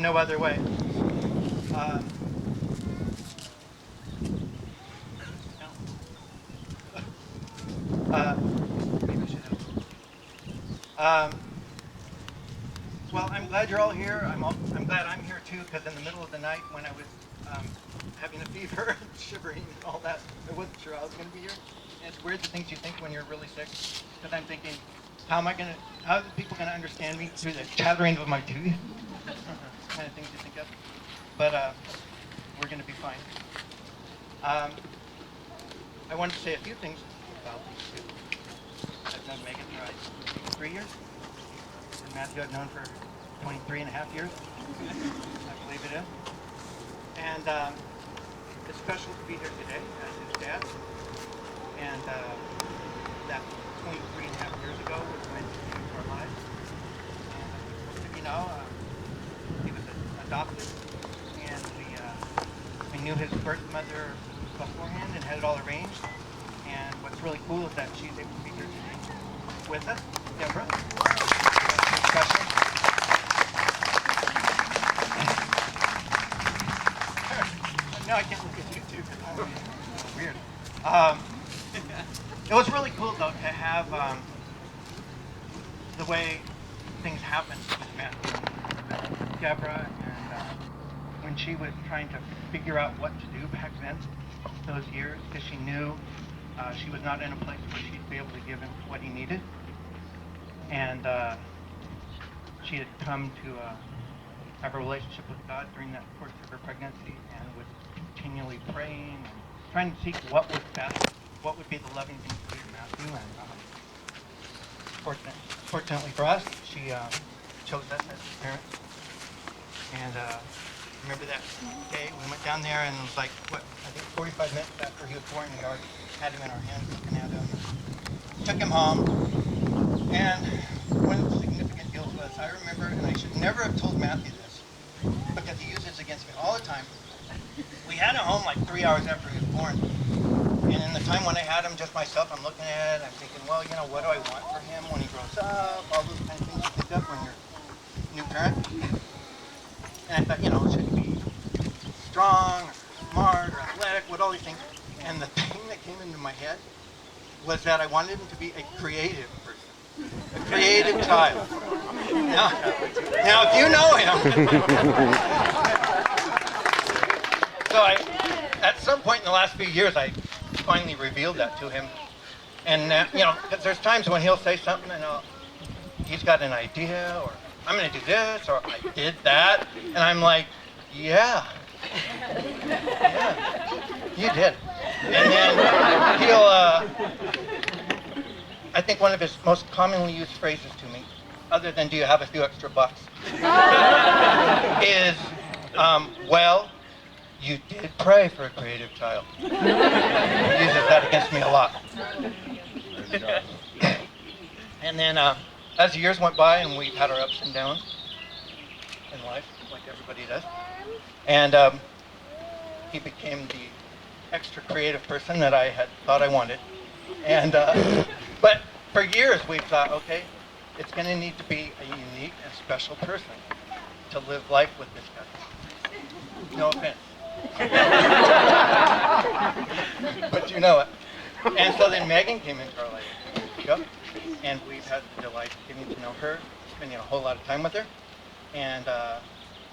no other way. Um, maybe I should have. Well, I'm glad you're all here. I'm glad I'm here too, because in the middle of the night when I was having a fever, shivering, and all that, I wasn't sure I was going to be here. And it's weird the things you think when you're really sick, because I'm thinking, how are the people going to understand me through the chattering of my teeth? Kind of things you think of. But we're going to be fine. I wanted to say a few things about these two. I've known Megan for 3 years, and Matthew I've known for 23 and a half years, I believe it is. And it's special to be here today as his dad. And that 23 and a half years ago was when he came into our lives. And most of you know, he was adopted, and we knew his birth mother beforehand and had it all arranged. And what's really cool is that she's able to be here today with us, Deborah. That's special. No, I can't look at you too, because I'm weird. It was really cool though to have the way things happened with Matthew and Deborah, and when she was trying to figure out what to do back then, those years, because she knew she was not in a place where she'd be able to give him what he needed, and she had come to have a relationship with God during that course of her pregnancy, and was continually praying and trying to seek what was best, what would be the loving thing to do to Matthew. And fortunately for us, she chose us as his parents. And remember that day we went down there, and it was like, what, I think 45 minutes after he was born, we already had him in our hands, looking at him. Took him home, and one of the significant deals was, I remember, and I should never have told Matthew this, because he uses it against me all the time. We had him home like 3 hours after he was born. And in the time when I had him just myself, I'm looking at it, I'm thinking, well, you know, what do I want for him when he grows up? All those kind of things you think of when you're a new parent. And I thought, you know, should he be strong, or smart, or athletic, what all these things. And the thing that came into my head was that I wanted him to be a creative person, a creative child. Now if you know him, so at some point in the last few years, I finally revealed that to him. And, you know, because there's times when he'll say something and he's got an idea, or I'm going to do this, or I did that. And I'm like, yeah, you did. And then I think one of his most commonly used phrases to me, other than do you have a few extra bucks, is, well, you did pray for a creative child. He uses that against me a lot. And then as the years went by, and we've had our ups and downs in life, like everybody does, and he became the extra creative person that I had thought I wanted. And but for years we've thought, okay, it's going to need to be a unique and special person to live life with this guy. No offense. But you know it. And so then Megan came into our life. Yep. And we've had the delight of getting to know her, spending a whole lot of time with her, and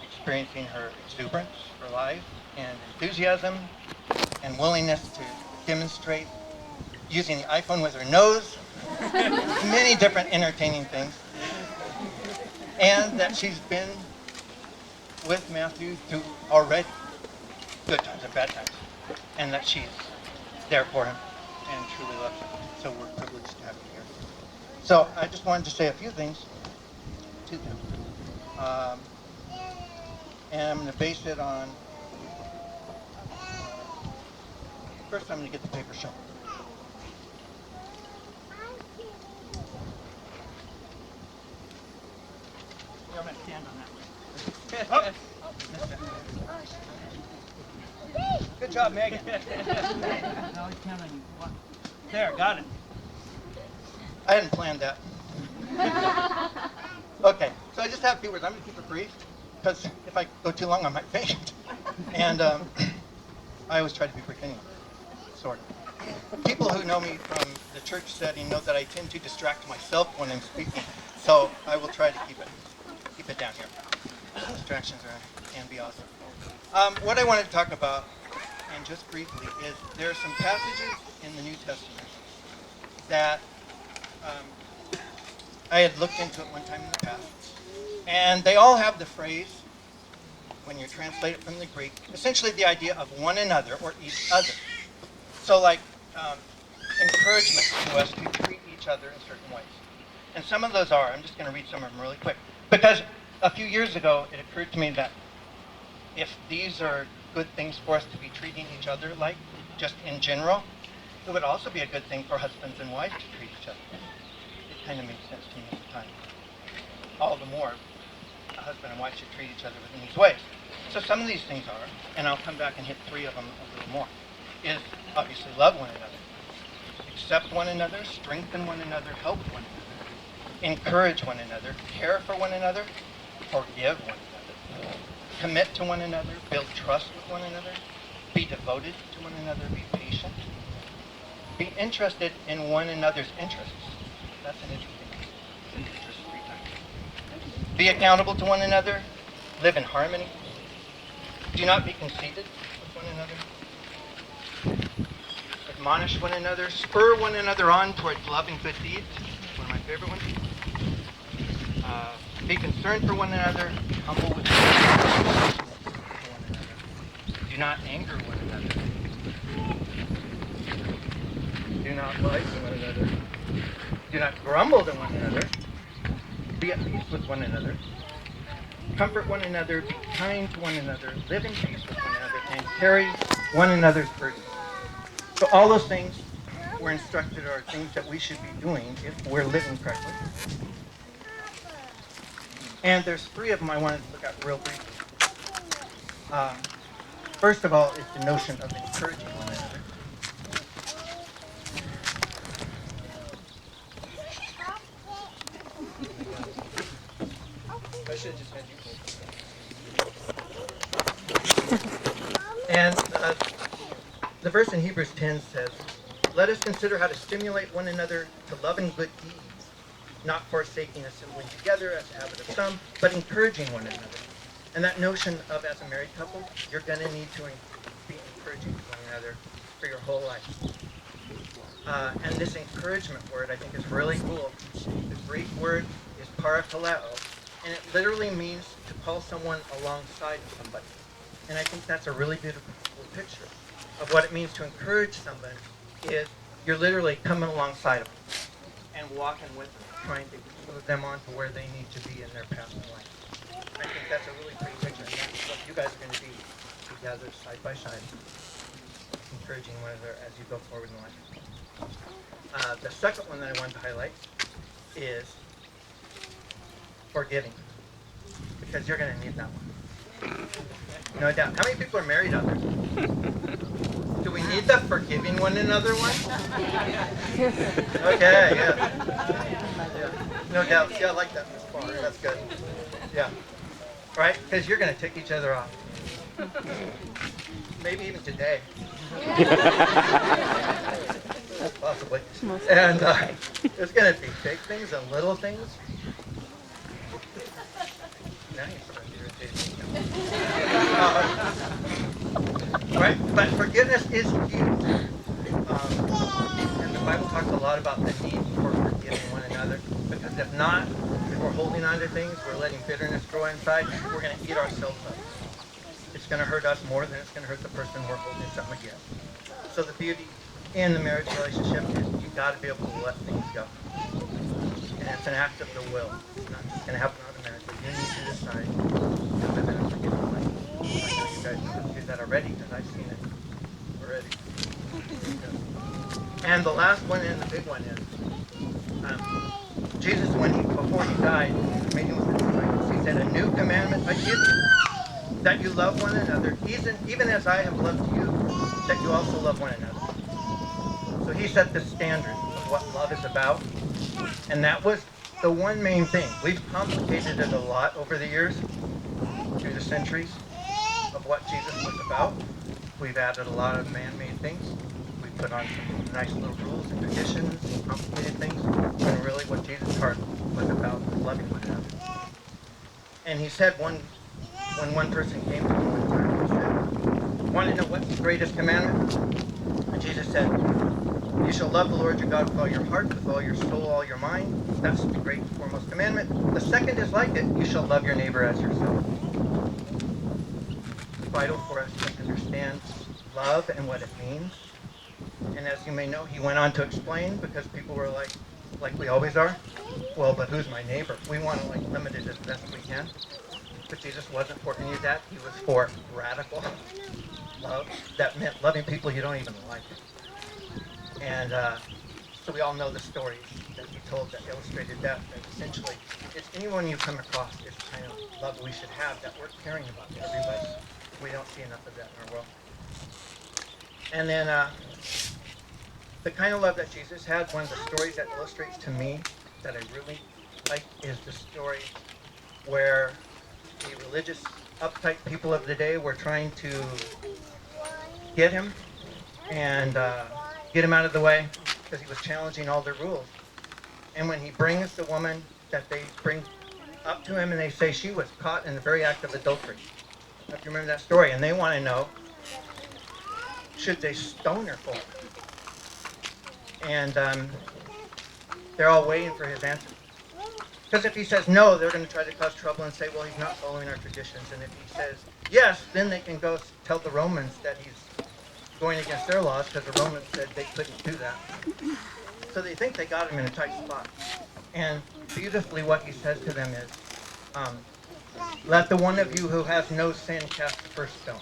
experiencing her exuberance for life, and enthusiasm, and willingness to demonstrate using the iPhone with her nose, many different entertaining things, and that she's been with Matthew through already good times and bad times, and that she's there for him and truly loves him. So we're privileged to have him here. So I just wanted to say a few things to them. And I'm going to base it on, first I'm going to get the paper shown. I'm going to stand on that way. Oh. Good job, Megan. Now he's counting one. There, got it. I hadn't planned that. Okay, so I just have a few words. I'm going to keep it brief. because if I go too long, I might faint. And I always try to be brief anyway, sort of. People who know me from the church setting know that I tend to distract myself when I'm speaking, so I will try to keep it down here. Distractions can be awesome. What I wanted to talk about, and just briefly, is there are some passages in the New Testament that I had looked into at one time in the past, and they all have the phrase, when you translate it from the Greek, essentially the idea of one another or each other. So like encouragement to us to treat each other in certain ways. And some of those are, I'm just going to read some of them really quick, because a few years ago it occurred to me that if these are good things for us to be treating each other like, just in general, it would also be a good thing for husbands and wives to treat each other. It kind of made sense to me at the time. All the more, a husband and wife should treat each other in these ways. So some of these things are, and I'll come back and hit 3 of them a little more, is obviously love one another, accept one another, strengthen one another, help one another, encourage one another, care for one another, forgive one another, commit to one another, build trust with one another, be devoted to one another, be patient, be interested in one another's interests. That's an interesting thing. Interest 3 times. Be accountable to one another, live in harmony. Do not be conceited with one another. Admonish one another, spur one another on towards love and good deeds. One of my favorite ones. Be concerned for one another, be humble with one another. Do not anger one another. Do not lie to one another. Do not grumble to one another. Be at peace with one another. Comfort one another, be kind to one another, live in peace with one another, and carry one another's burdens. So all those things we're instructed are things that we should be doing if we're living correctly. And there's 3 of them I wanted to look at real briefly. First of all is the notion of encouraging one another. I should have just had you. And the verse in Hebrews 10 says, "Let us consider how to stimulate one another to love and good deeds, not forsaking assembling together as the habit of some, but encouraging one another." And that notion of, as a married couple, you're going to need to be encouraging one another for your whole life. And this encouragement word, I think, is really cool. The Greek word is parakaleo, and it literally means to pull someone alongside of somebody. And I think that's a really beautiful picture of what it means to encourage somebody. Is you're literally coming alongside of them and walking with them, trying to move them on to where they need to be in their path in life. I think that's a really pretty picture, and that's what you guys are going to be together, side by side, encouraging one another as you go forward in life. The second one that I wanted to highlight is forgiving, because you're going to need that one. No doubt. How many people are married out there? Do we need the forgiving one another one? Okay, yeah. No doubt. See, I like that this far. That's good. Yeah. Right? Because you're going to tick each other off. Maybe even today. Possibly. And there's going to be big things and little things. Now you're starting to irritate me. Right? But forgiveness is huge. And the Bible talks a lot about the need for forgiving one another. Because if not, if we're holding on to things, we're letting bitterness grow inside, we're going to eat ourselves up. It's going to hurt us more than it's going to hurt the person we're holding something against. So the beauty in the marriage relationship is you've got to be able to let things go. And it's an act of the will. It's not just going to happen automatically. You need to decide to live in a forgiving way. I know you guys know how to do that already because I've seen it already. And the last one and the big one is Jesus, before he died, meeting with his disciples, he said, "A new commandment I give you, that you love one another, even as I have loved you, that you also love one another." So he set the standard of what love is about, and that was the one main thing. We've complicated it a lot over the years, centuries of what Jesus was about. We've added a lot of man-made things. We put on some nice little rules and traditions and complicated things. And really what Jesus' heart was about was loving one another. And he said when one person came to him one time, he said, want to know what's the greatest commandment? And Jesus said, you shall love the Lord your God with all your heart, with all your soul, all your mind. That's the great foremost commandment. The second is like it. You shall love your neighbor as yourself. It's vital for us to understand love and what it means. And as you may know, he went on to explain, because people were like we always are, well, but who's my neighbor? We want to limit it as best we can. But Jesus wasn't for any of that. He was for radical love. That meant loving people you don't even like. And so we all know the stories that he told that illustrated that essentially it's anyone you come across is the kind of love we should have, that we're caring about everybody. We don't see enough of that in our world. And then the kind of love that Jesus had, one of the stories that illustrates to me that I really like is the story where the religious, uptight people of the day were trying to get him and get him out of the way because he was challenging all their rules. And when he brings the woman that they bring up to him and they say she was caught in the very act of adultery. If you remember that story, and they want to know, should they stone her for it? And they're all waiting for his answer. Because if he says no, they're going to try to cause trouble and say, well, he's not following our traditions. And if he says yes, then they can go tell the Romans that he's going against their laws, because the Romans said they couldn't do that. So they think they got him in a tight spot. And beautifully what he says to them is, let the one of you who has no sin cast the first stone.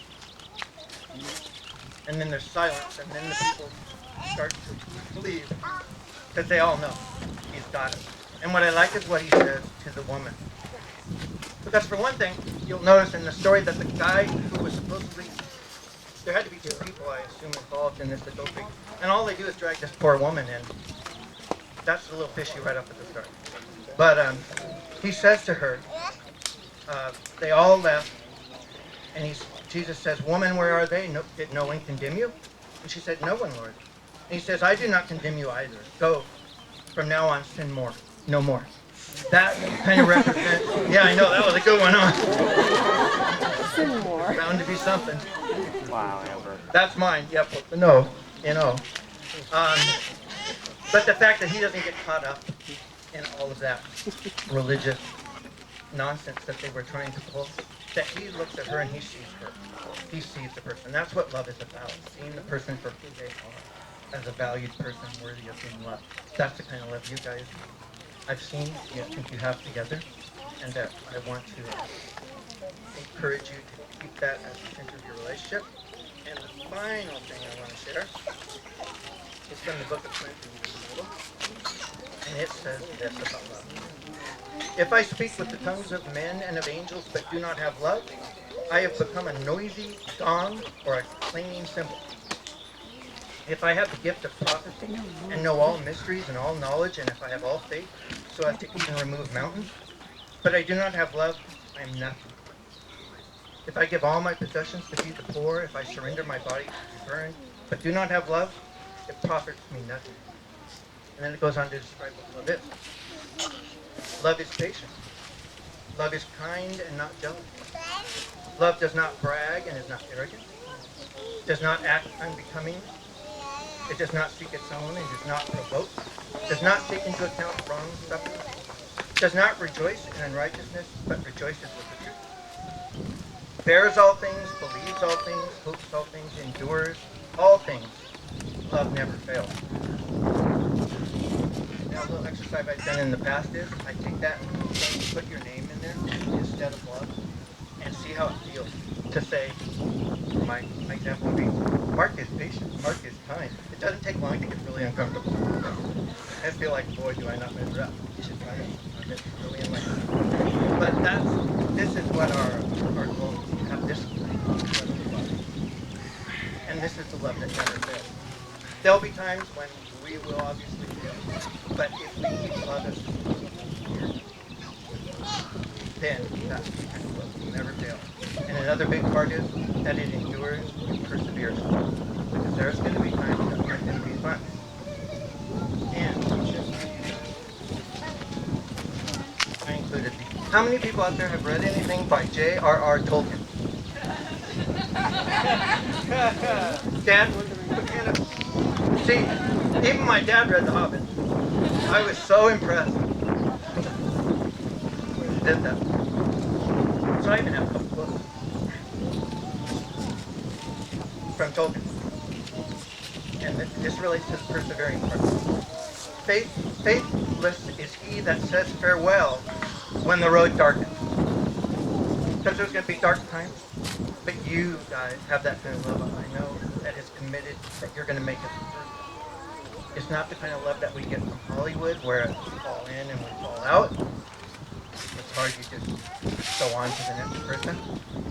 And then there's silence, and then the people start to leave, because they all know he's got it. And what I like is what he says to the woman. Because for one thing, you'll notice in the story that the guy who was supposedly, there had to be two people, I assume, involved in this adultery. And all they do is drag this poor woman in. That's a little fishy right up at the start. But he says to her, they all left, and Jesus says, woman, where are they? No, did no one condemn you? And she said, no one, Lord. And he says, I do not condemn you either. Go, from now on, sin no more. That kind of represents, yeah, I know, that was a good one, huh? Sin more. Bound to be something. Wow, Amber. That's mine, yep, no, but the fact that he doesn't get caught up in all of that religious nonsense that they were trying to pull, that he looks at her and he sees her. He sees the person. That's what love is about, seeing the person for who they are, as a valued person worthy of being loved. That's the kind of love you guys, I've seen, I think you have together, and that I want to encourage you to keep that as the center of your relationship. And the final thing I want to share is from the book of Corinthians, and it says this about love. If I speak with the tongues of men and of angels but do not have love, I have become a noisy gong or a clanging cymbal. If I have the gift of prophecy and know all mysteries and all knowledge, and if I have all faith so as to even remove mountains, but I do not have love, I am nothing. If I give all my possessions to feed the poor, if I surrender my body to be burned, but do not have love, it profits me nothing. And then it goes on to describe what love is. Love is patient. Love is kind and not jealous. Love does not brag and is not arrogant. Does not act unbecoming. It does not seek its own and does not provoke. Does not take into account wrong suffering. Does not rejoice in unrighteousness, but rejoices with the truth. Bears all things, believes all things, hopes all things, endures all things. Love never fails. Now, a little exercise I've done in the past is I take that and put your name in there instead of love and see how it feels to say, my example would be, Mark is patient, Mark is kind. It doesn't take long to get really uncomfortable. I feel like, boy, do I not measure up. You should try it. I'm really in my But this is what our goal is, to have this love. And this is the love that never fails. There'll be times when we will obviously fail, but if we keep love as then that kind of love will never fail. And another big part is that it endures and perseveres. Because there's going to be times that aren't going to be fun. And I included these. How many people out there have read anything by J.R.R. Tolkien? Dad, what kind of... See, even my dad read The Hobbit. I was so impressed. Did that. So I even have a couple books from Tolkien. And this relates to the persevering part. Faithless is he that says farewell when the road darkens. Because there's going to be dark times. But you guys have that kind of love. I know that is committed, that you're going to make it through. It's not the kind of love that we get from Hollywood, where we fall in and we fall out. It's hard, you just go on to the next person.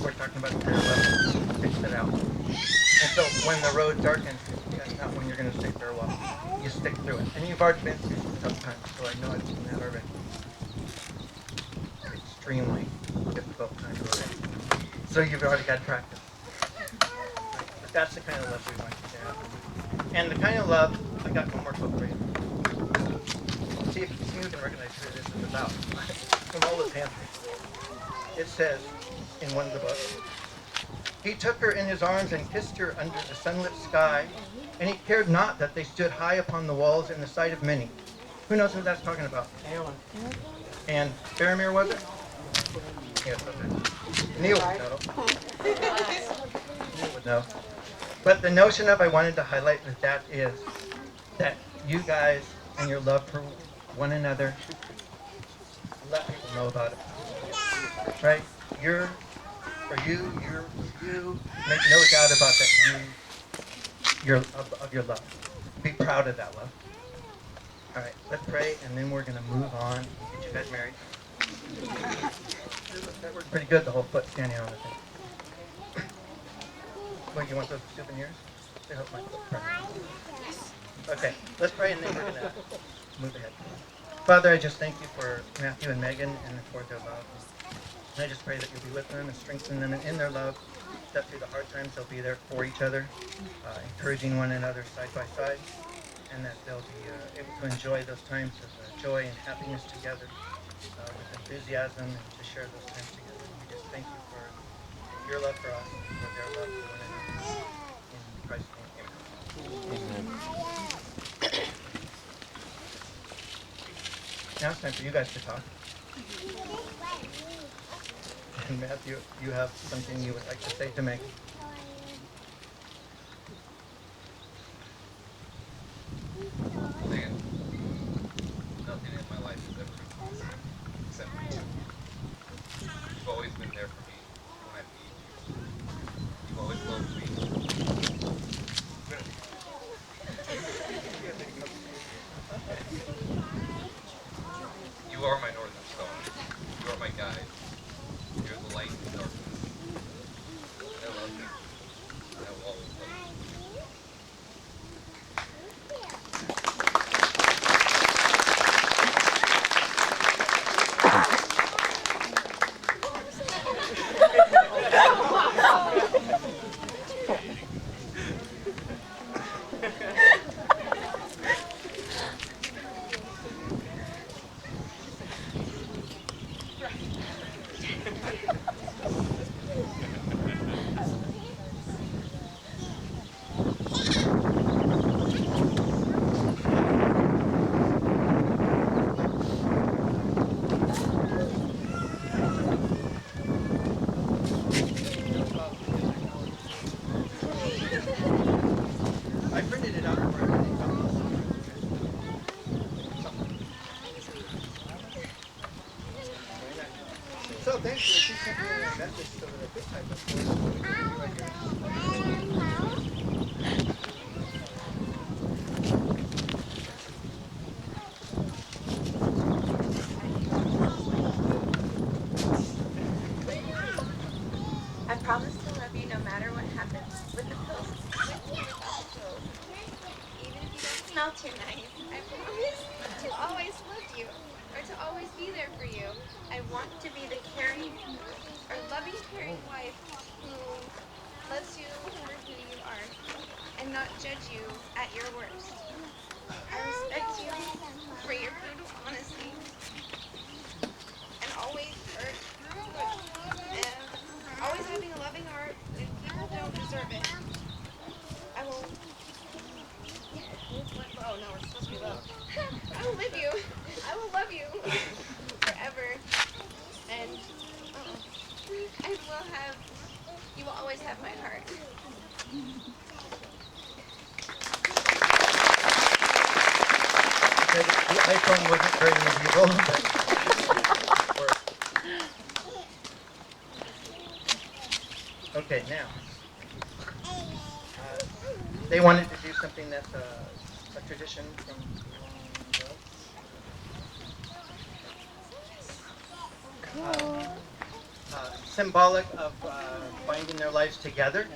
We're talking about the kind of love that fix it out. And so when the road darkens, that's not when you're going to say farewell. You stick through it. And you've already been through some tough times, so I know I've seen that already. Extremely difficult times already. So you've already got practice. But that's the kind of love we want you to have. And the kind of love, I got one more quote for you. See if you can recognize who this is about. From Ola's Hampton. It says in one of the books, he took her in his arms and kissed her under the sunlit sky, and he cared not that they stood high upon the walls in the sight of many. Who knows who that's talking about? And Faramir, was it? Yes, okay. Neil would know. Neil would know. But the notion of I wanted to highlight with that is that you guys and your love for one another, let people know about it. Right? You're for you. Make no doubt about that. Of your love. Be proud of that love. All right, let's pray, and then we're going to move on and get you guys married. That worked pretty good, the whole foot standing on the thing. Well, you want those souvenirs? They help my foot burn. Okay, let's pray, and then we're going to move ahead. Father, I just thank you for Matthew and Megan and for their love. And I just pray that you'll be with them and strengthen them in their love, that through the hard times they'll be there for each other, encouraging one another side by side, and that they'll be able to enjoy those times of joy and happiness together with enthusiasm and to share those times together. We just thank you for your love for us and for their love for one another. In Christ's name, amen. Now it's time for you guys to talk. And Matthew, you have something you would like to say to Megan? Megan, nothing in my life has ever been easy except for you. You've always been there for me when I need you. You've always loved me. You are my northern star. You are my guide. You're the light in the darkness. I love you. I will always love you. I printed it out for everything. So thanks for she sent me a message so that I could type it for I promise to love you no matter what happens with the pills. Even if you don't see smell too nice. I promise to always love you, or to always be there for you. I want to be the caring, or loving, caring wife who loves you for who you are, and not judge you at your worst. I respect you for your brutal honesty, and always having a loving heart when people don't deserve it. I will. Oh no, we're supposed to be low. I will live you. I will love you forever, and I will have. You will always have my heart. The iPhone wasn't very medieval, but okay, now. They wanted to do something that's a tradition from long ago. Symbolic of binding their lives together.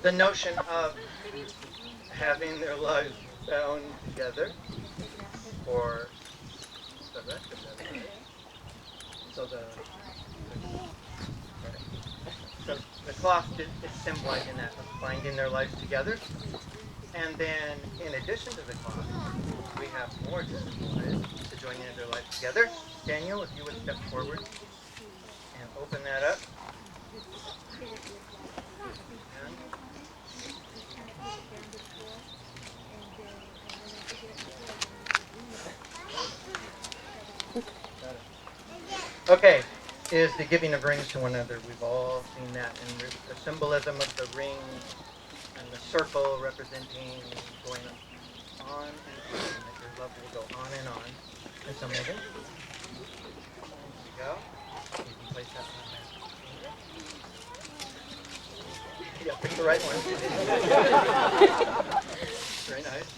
The notion of having their lives bound together for the rest of their lives. So the cloth is symbolizing that, of binding their lives together. And then, in addition to the cloth, we have more disciplines to join in their lives together. Daniel, if you would step forward and open that up. Okay, is the giving of rings to one another. We've all seen that, and the symbolism of the ring and the circle representing going on and on, that your love will go on and on. And some of it. There you go. You can place that on there. Yeah, pick the right one. Very nice.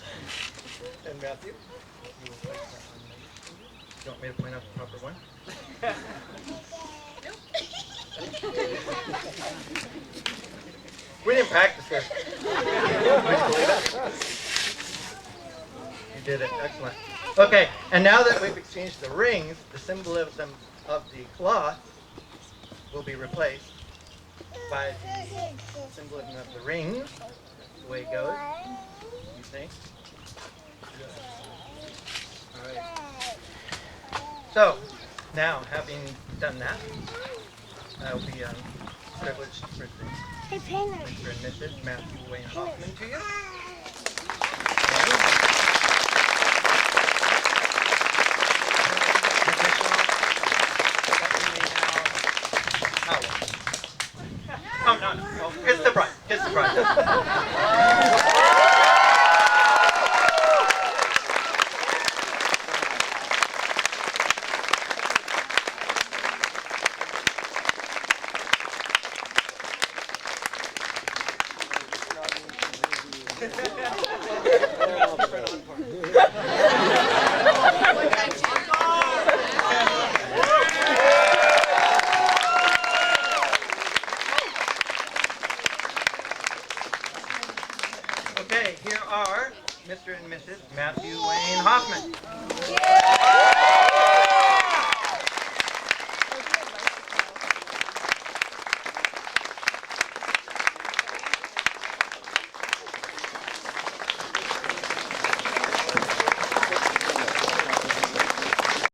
And Matthew, you will place that on there. Do you want me to point out the proper one? We didn't practice this. You did it. Excellent. Okay, and now that we've exchanged the rings, the symbolism of the cloth will be replaced by the symbolism of the rings. That's the way it goes. You think? All right. So, now, having done that, I'll be privileged to present Mr. and Mrs. Matthew Wayne Hoffman to you. Oh, no. Kiss the bride. Kiss the bride. Okay, here are Mr. and Mrs. Matthew Wayne Hoffman.